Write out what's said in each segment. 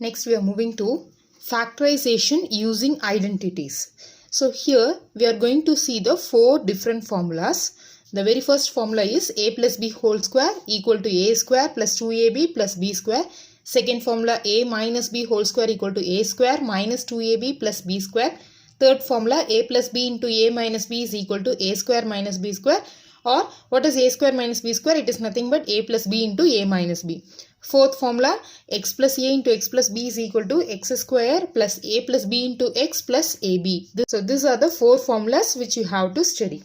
Next we are moving to factorization using identities. So here we are going to see the four different formulas. The very first formula is a plus b whole square equal to a square plus 2ab plus b square. Second formula, a minus b whole square equal to a square minus 2ab plus b square. Third formula, a plus b into a minus b is equal to a square minus b square. Or what is a square minus b square? It is nothing but a plus b into a minus b. Fourth formula, x plus a into x plus b is equal to x square plus a plus b into x plus ab. So these are the four formulas which you have to study.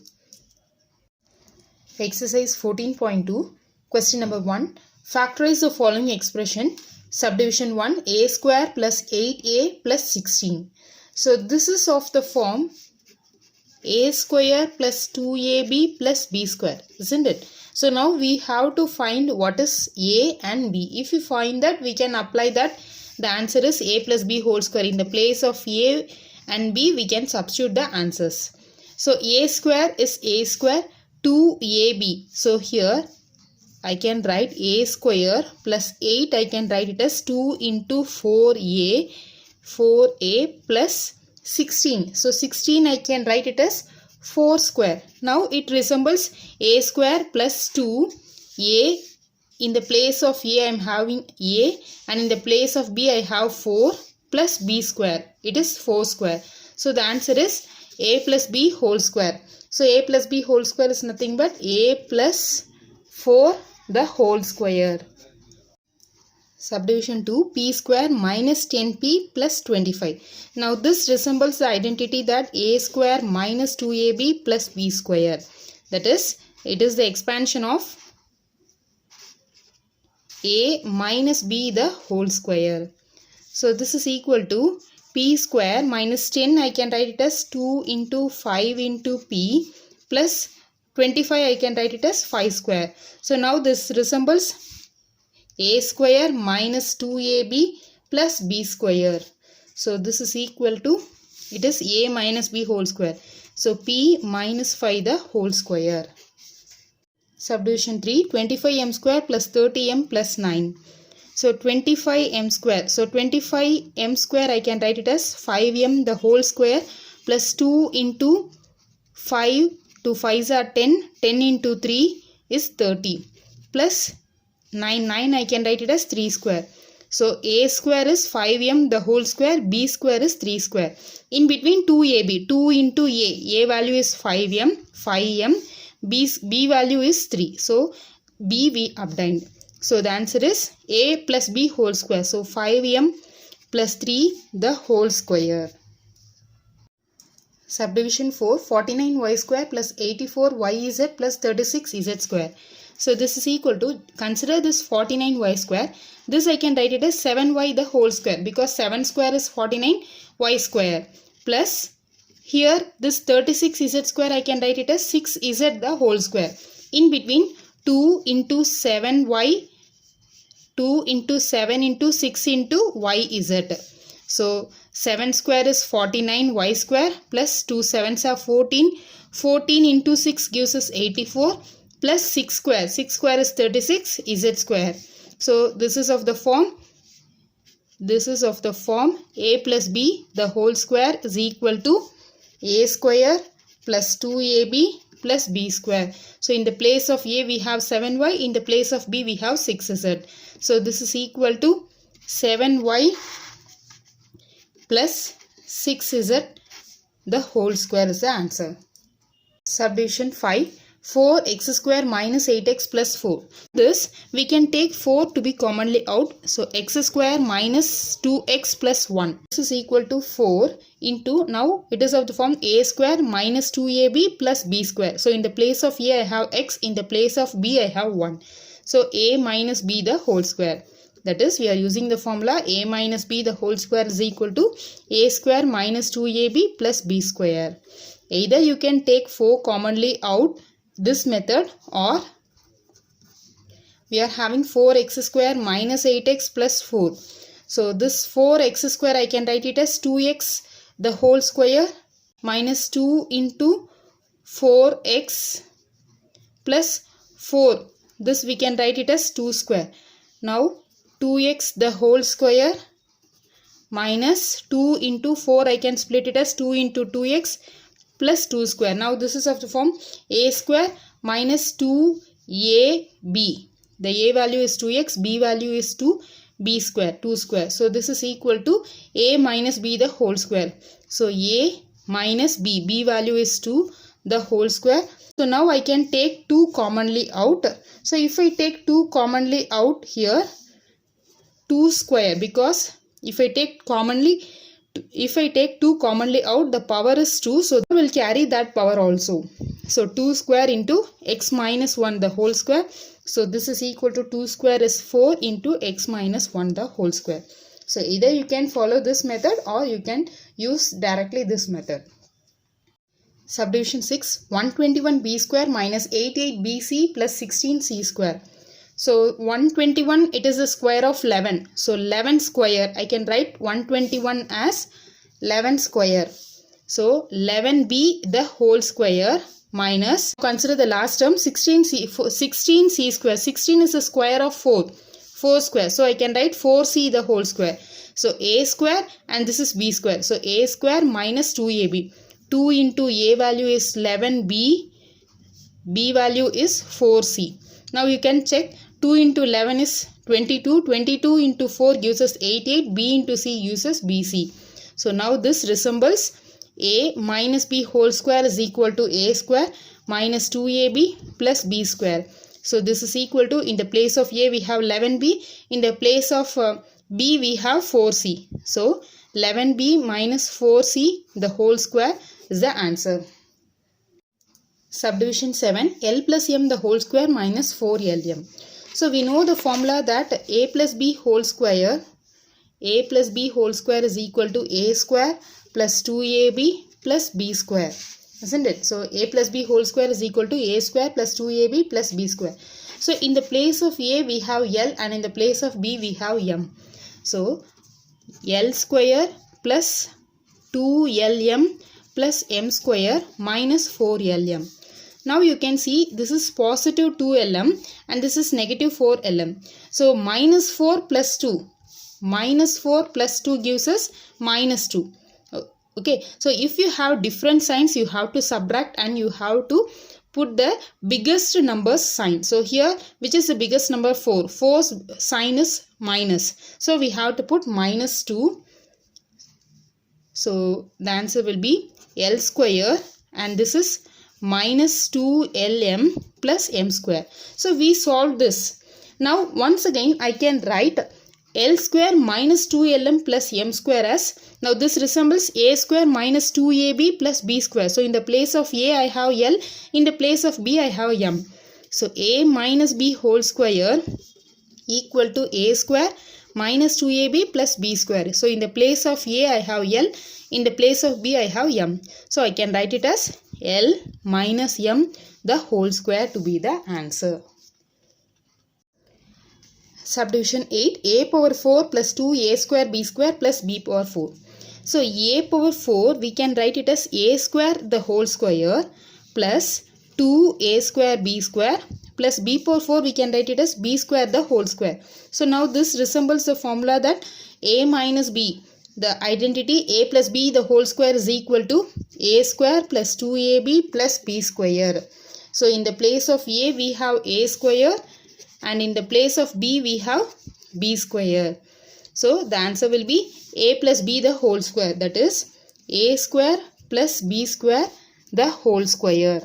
Exercise 14.2. Question number 1. Factorize the following expression. Subdivision 1, a square plus 8a plus 16. So this is of the form a square plus 2ab plus b square, isn't it? So now we have to find what is a and b. If we find that, we can apply that. The answer is a plus b whole square. In the place of a and b, we can substitute the answers. So a square is a square, 2ab. So here I can write a square plus 8. I can write it as 2 into 4a plus 16. So 16 I can write it as 4 square. Now it resembles a square plus 2a. In the place of a I am having a, and in the place of b I have 4 plus b square. It is 4 square. So the answer is a plus b whole square. So a plus b whole square is nothing but a plus 4 the whole square. Subdivision 2, p square minus 10p plus 25. Now this resembles the identity that a square minus 2ab plus b square. That is, it is the expansion of a minus b the whole square. So this is equal to p square minus 10. I can write it as 2 into 5 into p plus 25. I can write it as 5 square. So now this resembles a square minus 2ab plus b square. So this is equal to, it is a minus b whole square. So p minus 5 the whole square. Subdivision 3, 25m square plus 30m plus 9. So 25m square. So 25m square I can write it as 5m the whole square plus 2 into 5. 2 5s are 10. 10 into 3 is 30 plus 9 I can write it as 3 square. So a square is 5m the whole square, b square is 3 square. In between 2ab, 2 into a value is 5m, b value is 3. So b we obtained. So the answer is a plus b whole square. So 5m plus 3 the whole square. Subdivision 4, 49y square plus 84yz plus 36z square. So this is equal to, consider this 49y square. This I can write it as 7y the whole square, because 7 square is 49y square, plus here this 36z square I can write it as 6z the whole square. In between 2 into 7y, 2 into 7 into 6 into yz. So 7 square is 49y square plus 2 7s are 14. 14 into 6 gives us 84 plus 6 square. 6 square is 36 z square. So this is of the form, a plus b the whole square is equal to a square plus 2ab plus b square. So in the place of a we have 7y, in the place of b we have 6z. So this is equal to 7y plus 6z the whole square is the answer. Subdivision 5, 4x square minus 8x plus 4. This we can take 4 to be commonly out. So x square minus 2x plus 1. This is equal to 4 into, now it is of the form a square minus 2ab plus b square. So in the place of a I have x, in the place of b I have 1. So a minus b the whole square. That is, we are using the formula a minus b the whole square is equal to a square minus 2ab plus b square. Either you can take 4 commonly out, this method, or we are having 4x square minus 8x plus 4. So this 4x square I can write it as 2x the whole square minus 2 into 4x plus 4. This we can write it as 2 square. Now 2x the whole square minus 2 into 4, I can split it as 2 into 2x plus 2 square. Now this is of the form a square minus 2ab. The a value is 2x, b value is 2, b square, 2 square. So this is equal to a minus b the whole square. So a minus b, b value is 2 the whole square. So now I can take 2 commonly out. So if I take 2 commonly out here, 2 square, because if I take 2 commonly out, the power is 2, so I will carry that power also. So 2 square into x minus 1 the whole square. So this is equal to 2 square is 4 into x minus 1 the whole square. So either you can follow this method or you can use directly this method. Subdivision 6, 121b square minus 88bc plus 16c square. So 121, it is the square of 11. So 11 square, I can write 121 as 11 square. So 11b the whole square minus, consider the last term, 16c square. 16 is the square of 4 square. So I can write 4c the whole square. So a square and this is b square. So a square minus 2ab. 2 into a value is 11b, b value is 4c. Now you can check 2 into 11 is 22, 22 into 4 gives us 88, b into c gives us bc. So now this resembles a minus b whole square is equal to a square minus 2ab plus b square. So this is equal to, in the place of a we have 11b, in the place of b we have 4c. So 11b minus 4c the whole square is the answer. Subdivision 7, L plus m the whole square minus 4LM. So we know the formula that a plus b whole square is equal to a square plus 2ab plus b square. Isn't it? So a plus b whole square is equal to a square plus 2ab plus b square. So in the place of a we have L and in the place of b we have m. So L square plus 2LM plus m square minus 4LM. Now you can see this is positive 2LM and this is negative 4LM. So minus 4 plus 2. Minus 4 plus 2 gives us minus 2. Okay. So if you have different signs, you have to subtract and you have to put the biggest number sign. So here, which is the biggest number? 4. 4's sign is minus. So we have to put minus 2. So the answer will be L square and this is minus 2LM plus m square. So we solved this. Now once again I can write L square minus 2LM plus m square as, now this resembles a square minus 2ab plus b square. So in the place of a I have L, in the place of b I have m. So a minus b whole square equal to a square minus 2ab plus b square. So in the place of a I have L, in the place of b I have m. So I can write it as L minus m the whole square to be the answer. Subdivision 8, a power 4 plus 2a square b square plus b power 4. So a power 4 we can write it as a square the whole square plus 2a square b square plus b power 4 we can write it as b square the whole square. So now this resembles the formula that a minus b, the identity a plus b the whole square is equal to a square plus 2ab plus b square. So in the place of a we have a square and in the place of b we have b square. So the answer will be a plus b the whole square, that is a square plus b square the whole square.